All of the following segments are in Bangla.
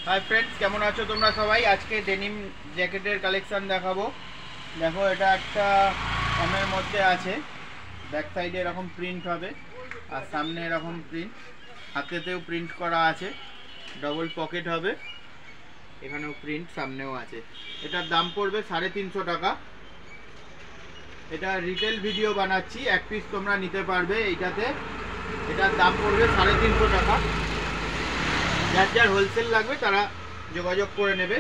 हाय फ्रेंड्स केमन आछो तोमरा सबाई। आज के डेनिम जैकेटर कलेक्शन देखाबो। देखो এটা একটা কমের মধ্যে আছে, ব্যাক সাইডে এরকম প্রিন্ট হবে আর সামনে এরকম প্রিন্ট, হাতেতেও প্রিন্ট করা আছে, ডবল পকেট হবে, এখানেও প্রিন্ট, সামনেও আছে। এটার দাম পড়বে 350 টাকা। এটা রিটেল ভিডিও বানাচ্ছি, এক পিস তোমরা নিতে পারবে এইটাতে। এটার দাম পড়বে 350 টাকা। যার যার হোলসেল লাগবে তারা যোগাযোগ করে নেবে।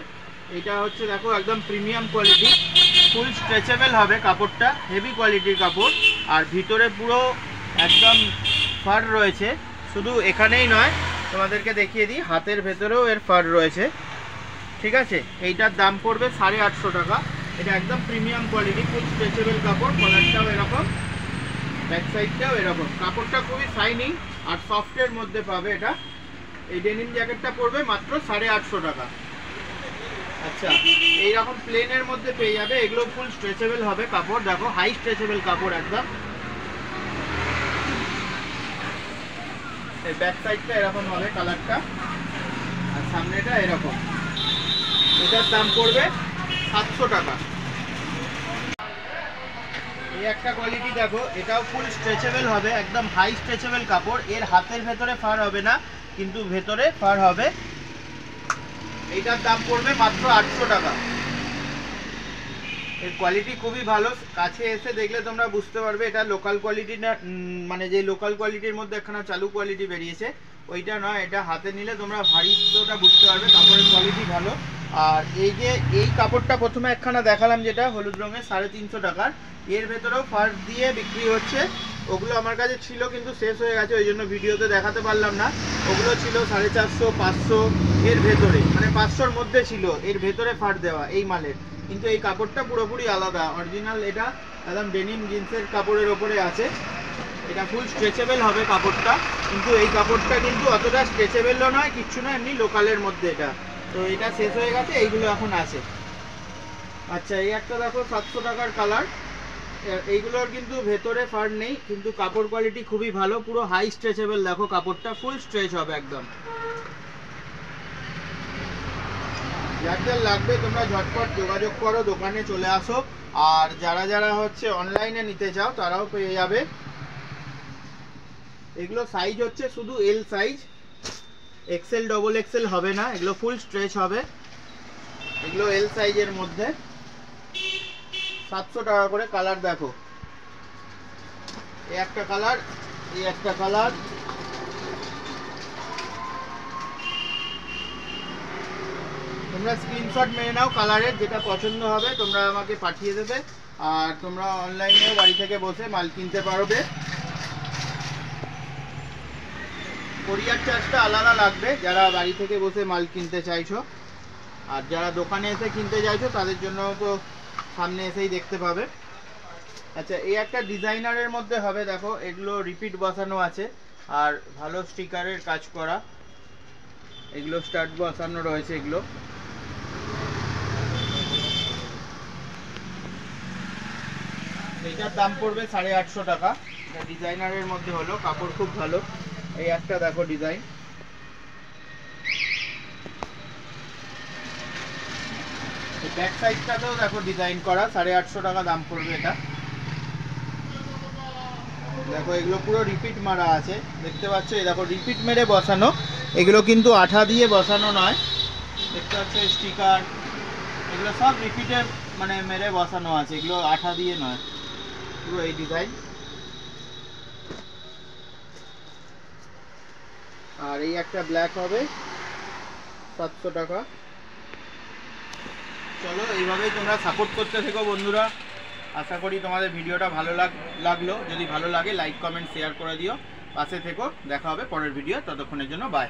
এটা হচ্ছে দেখো একদম প্রিমিয়াম কোয়ালিটি, ফুল স্ট্রেচেবল হবে কাপড়টা, হেভি কোয়ালিটির কাপড়। আর ভিতরে পুরো একদম ফার রয়েছে, শুধু এখানেই নয় তোমাদেরকে দেখিয়ে দিই, হাতের ভেতরেও এর ফার রয়েছে, ঠিক আছে। এইটার দাম পড়বে 850 টাকা। এটা একদম প্রিমিয়াম কোয়ালিটি, ফুল স্ট্রেচেবল কাপড়, কলারটাও এরকম, ব্যাক সাইডটাও এরকম। কাপড়টা খুবই শাইনিং আর সফটের মধ্যে পাবে এটা। এই ডেনিম জ্যাকেটটা পড়বে মাত্র 850 টাকা। আচ্ছা, এইরকম প্লেনের মধ্যে পেয়ে যাবে, এগুলো ফুল স্ট্রেচেবল হবে কাপড়, দেখো হাই স্ট্রেচেবল কাপড় একদম। এই ব্যাক সাইডটা এরকম হবে কালারটা, আর সামনেটা এরকম। এটার দাম পড়বে 700 টাকা। এই একটা কোয়ালিটি দেখো, এটাও ফুল স্ট্রেচেবল হবে, একদম হাই স্ট্রেচেবল কাপড়। এর হাতের ভেতরে ফার হবে না, কিন্তু ভেতরে ফার হবে। এইটার দাম পড়বে মাত্র 800 টাকা। এর কোয়ালিটি খুবই ভালো, কাছে এসে দেখলে তোমরা বুঝতে পারবে এটা লোকাল কোয়ালিটি না, মানে যে লোকাল কোয়ালিটির মধ্যে একখানা চালু কোয়ালিটি বেরিয়েছে ওইটা নয়। এটা হাতে নিলে তোমরা ভারীটা বুঝতে পারবে, কাপড়ের কোয়ালিটি ভালো। আর এই যে এই কাপড়টা প্রথমে একখানা দেখালাম যেটা হলুদ রঙের, 350 টাকার, এর ভেতরেও ফার দিয়ে বিক্রি হচ্ছে। ওগুলো আমার কাছে ছিল কিন্তু শেষ হয়ে গেছে, ওই জন্য ভিডিওতে দেখাতে পারলাম না। ওগুলো ছিল 450, 500 এর ভেতরে, মানে 500-র মধ্যে ছিল এর ভেতরে ফার দেওয়া এই মালের। কিন্তু এই কাপড়টা পুরোপুরি আলাদা, অরিজিনাল। এটা একদম ডেনিম জিন্সের কাপড়ের ওপরে আছে। এটা ফুল স্ট্রেচেবল হবে কাপড়টা, কিন্তু এই কাপড়টা কিন্তু অতটা স্ট্রেচেবলও নয়, কিচ্ছু না, এমনি লোকালের মধ্যে এটা। তো এটা শেষ হয়ে গেছে, এইগুলো এখন আছে। আচ্ছা, এই একটা দেখো 700 টাকার কালার, এইগুলোর কিন্তু ভেতরে ফার নেই, কিন্তু কাপড় কোয়ালিটি খুবই ভালো, পুরো হাই স্ট্রেচেবল। দেখো কাপড়টা ফুল স্ট্রেচ হবে একদম। যার যার লাগবে তোমরা ঝটপট যোগাযোগ করো, দোকানে চলে আসো। আর যারা যারা হচ্ছে অনলাইনে নিতে চাও তারাও পেয়ে যাবে। এগুলো সাইজ হচ্ছে শুধু L size, XL double XL হবে না, এগুলো ফুল স্ট্রেচ হবে। এগুলো এল সাইজের মধ্যে 700 টাকা করে। কালার দেখো, এই একটা কালার, এই একটা কালার। তোমরা স্ক্রিনশট মেরে নাও কালারের, যেটা পছন্দ হবে তোমরা আমাকে পাঠিয়ে দেবে। আর তোমরা অনলাইনেও বাড়ি থেকে বসে মাল কিনতে পারবে। কোরিয়ার চার্জটা আলাদা লাগবে যারা বাড়ি থেকে বসে মাল কিনতে চাইছো, আর যারা দোকানে এসে কিনতে চাইছো তাদের জন্য তো সামনে এসেই দেখতে পাবে। আচ্ছা, এই একটা ডিজাইনারের মধ্যে হবে, দেখো এগুলো রিপিট বসানো আছে আর ভালো স্টিকারের কাজ করা, এগুলো স্টার্ট বসানো রয়েছে। এগুলো এটার দাম পড়বে 850 টাকা। এটা ডিজাইনারের মধ্যে হলো, কাপড় খুব ভালো। এই একটা দেখো ডিজাইন, ব্যাক সাইডটাতেও দেখো ডিজাইন করা, 850 টাকা দাম পড়বে এটা। দেখো এগুলো পুরো রিপিট মারা আছে, দেখতে পাচ্ছ, এই দেখো রিপিট মেরে বসানো। এগুলো কিন্তু আঠা দিয়ে বসানো নয়, দেখতে পাচ্ছ স্টিকার, এগুলো সব রিপিটে মানে মেরে বসানো আছে, এগুলো আঠা দিয়ে নয়, পুরো এই ডিজাইন। আর এই একটা ব্ল্যাক হবে 700 টাকা। চলো এইভাবেই তোমরা সাপোর্ট করতে থেকো বন্ধুরা। আশা করি তোমাদের ভিডিওটা ভালো লাগলো। যদি ভালো লাগে লাইক কমেন্ট শেয়ার করে দিও, পাশে থেকো। দেখা হবে পরের ভিডিও, ততক্ষণের জন্য বাই।